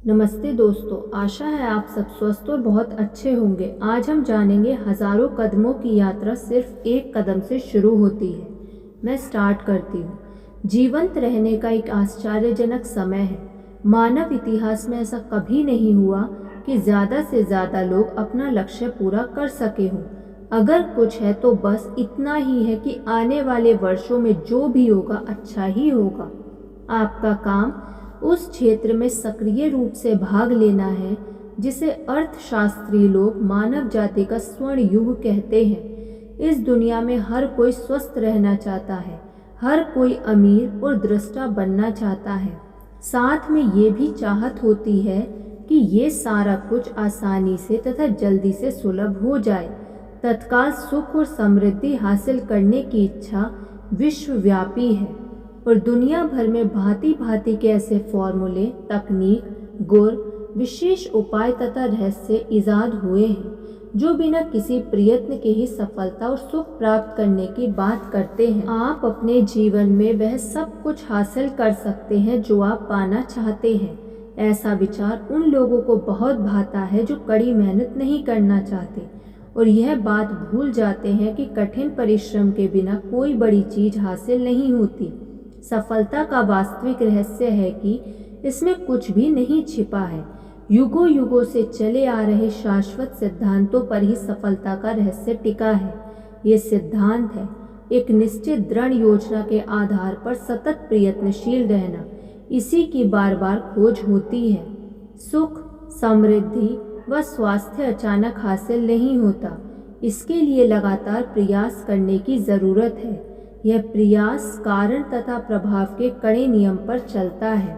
नमस्ते दोस्तों, आशा है आप सब स्वस्थ और बहुत अच्छे होंगे। आज हम जानेंगे हजारों कदमों की यात्रा सिर्फ एक कदम से शुरू होती है। मैं स्टार्ट करती हूँ। जीवंत रहने का एक आश्चर्यजनक समय है। मानव इतिहास में ऐसा कभी नहीं हुआ कि ज़्यादा से ज़्यादा लोग अपना लक्ष्य पूरा कर सके हों। अगर कुछ है तो बस इतना ही है कि आने वाले वर्षों में जो भी होगा अच्छा ही होगा। आपका काम उस क्षेत्र में सक्रिय रूप से भाग लेना है जिसे अर्थशास्त्री लोग मानव जाति का स्वर्ण युग कहते हैं। इस दुनिया में हर कोई स्वस्थ रहना चाहता है, हर कोई अमीर और दृष्टा बनना चाहता है। साथ में ये भी चाहत होती है कि ये सारा कुछ आसानी से तथा जल्दी से सुलभ हो जाए। तत्काल सुख और समृद्धि हासिल करने की इच्छा विश्वव्यापी है और दुनिया भर में भांति भांति के ऐसे फॉर्मूले, तकनीक, गुर, विशेष उपाय तथा रहस्य इजाद हुए हैं जो बिना किसी प्रयत्न के ही सफलता और सुख प्राप्त करने की बात करते हैं। आप अपने जीवन में वह सब कुछ हासिल कर सकते हैं जो आप पाना चाहते हैं। ऐसा विचार उन लोगों को बहुत भाता है जो कड़ी मेहनत नहीं करना चाहते और यह बात भूल जाते हैं कि कठिन परिश्रम के बिना कोई बड़ी चीज हासिल नहीं होती। सफलता का वास्तविक रहस्य है कि इसमें कुछ भी नहीं छिपा है। युगों युगों से चले आ रहे शाश्वत सिद्धांतों पर ही सफलता का रहस्य टिका है। ये सिद्धांत है एक निश्चित दृढ़ योजना के आधार पर सतत प्रयत्नशील रहना। इसी की बार बार खोज होती है। सुख, समृद्धि व स्वास्थ्य अचानक हासिल नहीं होता। इसके लिए लगातार प्रयास करने की जरूरत है। यह प्रयास कारण तथा प्रभाव के कड़े नियम पर चलता है।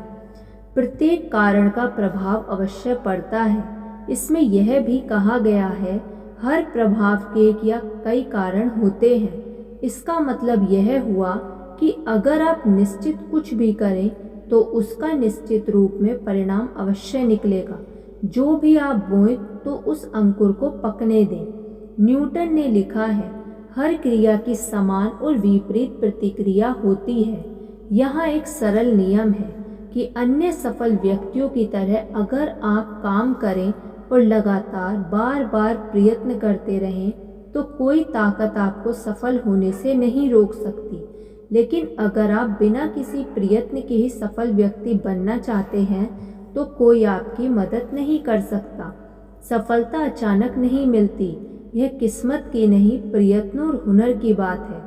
प्रत्येक कारण का प्रभाव अवश्य पड़ता है। इसमें यह भी कहा गया है हर प्रभाव के एक या कई कारण होते हैं। इसका मतलब यह हुआ कि अगर आप निश्चित कुछ भी करें तो उसका निश्चित रूप में परिणाम अवश्य निकलेगा। जो भी आप बोएं तो उस अंकुर को पकने दें। न्यूटन ने लिखा है हर क्रिया की समान और विपरीत प्रतिक्रिया होती है। यहाँ एक सरल नियम है कि अन्य सफल व्यक्तियों की तरह अगर आप काम करें और लगातार बार बार प्रयत्न करते रहें तो कोई ताकत आपको सफल होने से नहीं रोक सकती। लेकिन अगर आप बिना किसी प्रयत्न के ही सफल व्यक्ति बनना चाहते हैं तो कोई आपकी मदद नहीं कर सकता। सफलता अचानक नहीं मिलती। यह किस्मत की नहीं, प्रयत्न और हुनर की बात है।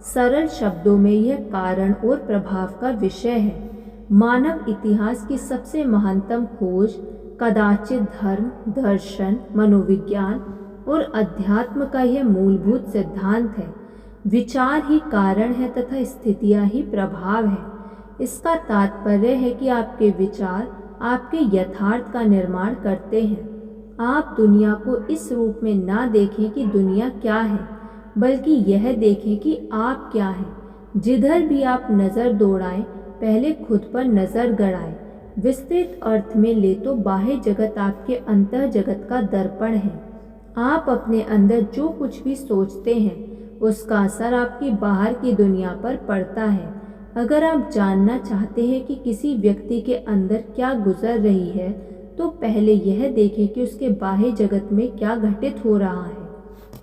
सरल शब्दों में यह कारण और प्रभाव का विषय है। मानव इतिहास की सबसे महानतम खोज कदाचित धर्म, दर्शन, मनोविज्ञान और अध्यात्म का यह मूलभूत सिद्धांत है। विचार ही कारण है तथा स्थितियां ही प्रभाव है। इसका तात्पर्य है कि आपके विचार आपके यथार्थ का निर्माण करते हैं। आप दुनिया को इस रूप में ना देखें कि दुनिया क्या है, बल्कि यह देखें कि आप क्या हैं। जिधर भी आप नज़र दौड़ाएं, पहले खुद पर नज़र गड़ाएं। विस्तृत अर्थ में ले तो बाह्य जगत आपके अंतः जगत का दर्पण है। आप अपने अंदर जो कुछ भी सोचते हैं उसका असर आपकी बाहर की दुनिया पर पड़ता है। अगर आप जानना चाहते हैं कि किसी व्यक्ति के अंदर क्या गुजर रही है तो पहले यह देखें कि उसके बाह्य जगत में क्या घटित हो रहा है।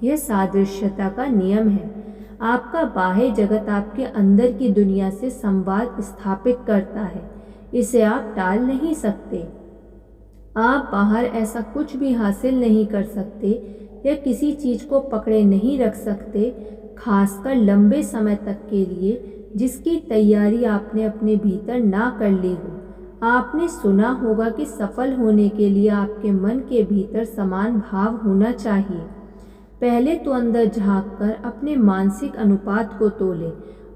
यह सादृश्यता का नियम है। आपका बाह्य जगत आपके अंदर की दुनिया से संवाद स्थापित करता है। इसे आप टाल नहीं सकते। आप बाहर ऐसा कुछ भी हासिल नहीं कर सकते या किसी चीज को पकड़े नहीं रख सकते, खासकर लंबे समय तक के लिए जिसकी तैयारी आपने अपने भीतर ना कर ली हो। आपने सुना होगा कि सफल होने के लिए आपके मन के भीतर समान भाव होना चाहिए। पहले तो अंदर झांककर अपने मानसिक अनुपात को तोलें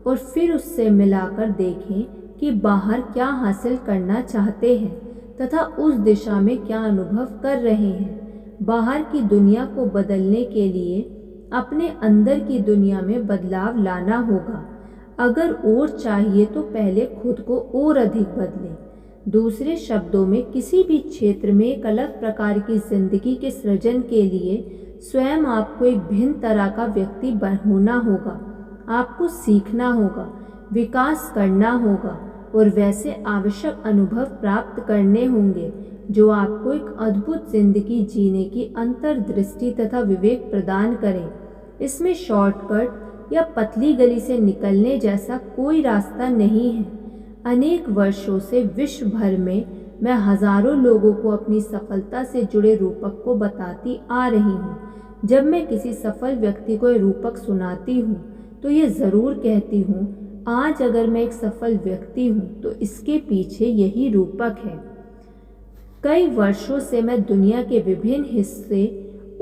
और फिर उससे मिलाकर देखें कि बाहर क्या हासिल करना चाहते हैं तथा उस दिशा में क्या अनुभव कर रहे हैं। बाहर की दुनिया को बदलने के लिए अपने अंदर की दुनिया में बदलाव लाना होगा। अगर और चाहिए तो पहले खुद को और अधिक बदलें। दूसरे शब्दों में किसी भी क्षेत्र में एक अलग प्रकार की जिंदगी के सृजन के लिए स्वयं आपको एक भिन्न तरह का व्यक्ति होना होगा। आपको सीखना होगा, विकास करना होगा और वैसे आवश्यक अनुभव प्राप्त करने होंगे। जो आपको एक अद्भुत जिंदगी जीने की अंतर्दृष्टि तथा विवेक प्रदान करे। इसमें शॉर्टकट या पतली गली से निकलने जैसा कोई रास्ता नहीं है। अनेक वर्षों से विश्व भर में मैं हजारों लोगों को अपनी सफलता से जुड़े रूपक को बताती आ रही हूँ। जब मैं किसी सफल व्यक्ति को ये रूपक सुनाती हूँ तो ये ज़रूर कहती हूँ, आज अगर मैं एक सफल व्यक्ति हूँ तो इसके पीछे यही रूपक है। कई वर्षों से मैं दुनिया के विभिन्न हिस्से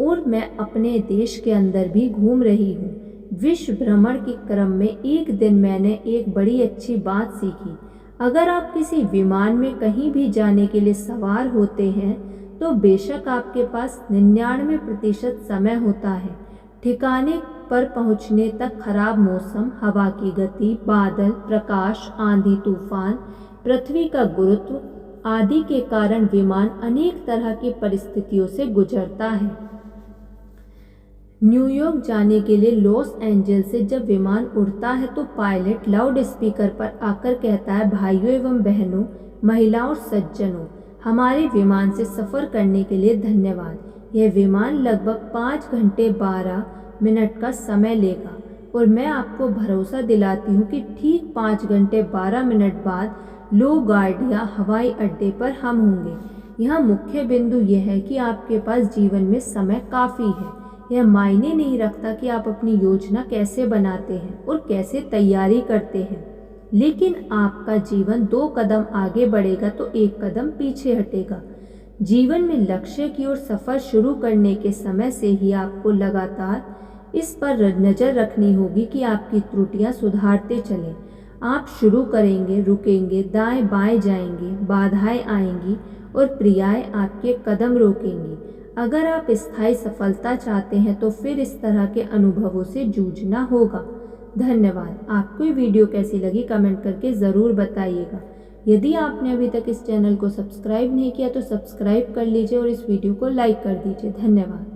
और मैं अपने देश के अंदर भी घूम रही हूँ। विश्व भ्रमण के क्रम में एक दिन मैंने एक बड़ी अच्छी बात सीखी। अगर आप किसी विमान में कहीं भी जाने के लिए सवार होते हैं तो बेशक आपके पास 99% समय होता है। ठिकाने पर पहुंचने तक खराब मौसम, हवा की गति, बादल, प्रकाश, आंधी, तूफान, पृथ्वी का गुरुत्व आदि के कारण विमान अनेक तरह की परिस्थितियों से गुजरता है। न्यूयॉर्क जाने के लिए लॉस एंजल्स से जब विमान उड़ता है तो पायलट लाउड स्पीकर पर आकर कहता है, भाइयों एवं बहनों, महिलाओं और सज्जनों, हमारे विमान से सफ़र करने के लिए धन्यवाद। यह विमान लगभग 5 घंटे 12 मिनट का समय लेगा और मैं आपको भरोसा दिलाती हूँ कि ठीक 5 घंटे 12 मिनट बाद लोगार्डिया हवाई अड्डे पर हम होंगे। यहाँ मुख्य बिंदु यह है कि आपके पास जीवन में समय काफ़ी है। यह मायने नहीं रखता कि आप अपनी योजना कैसे बनाते हैं और कैसे तैयारी करते हैं, लेकिन आपका जीवन 2 कदम आगे बढ़ेगा तो 1 कदम पीछे हटेगा। जीवन में लक्ष्य की ओर सफ़र शुरू करने के समय से ही आपको लगातार इस पर नज़र रखनी होगी कि आपकी त्रुटियां सुधारते चलें। आप शुरू करेंगे, रुकेंगे, दाएं बाएं जाएंगे, बाधाएं आएंगी और प्रियाएं आपके कदम रोकेंगी। अगर आप स्थायी सफलता चाहते हैं तो फिर इस तरह के अनुभवों से जूझना होगा। धन्यवाद। आपको ये वीडियो कैसी लगी कमेंट करके ज़रूर बताइएगा। यदि आपने अभी तक इस चैनल को सब्सक्राइब नहीं किया तो सब्सक्राइब कर लीजिए और इस वीडियो को लाइक कर दीजिए। धन्यवाद।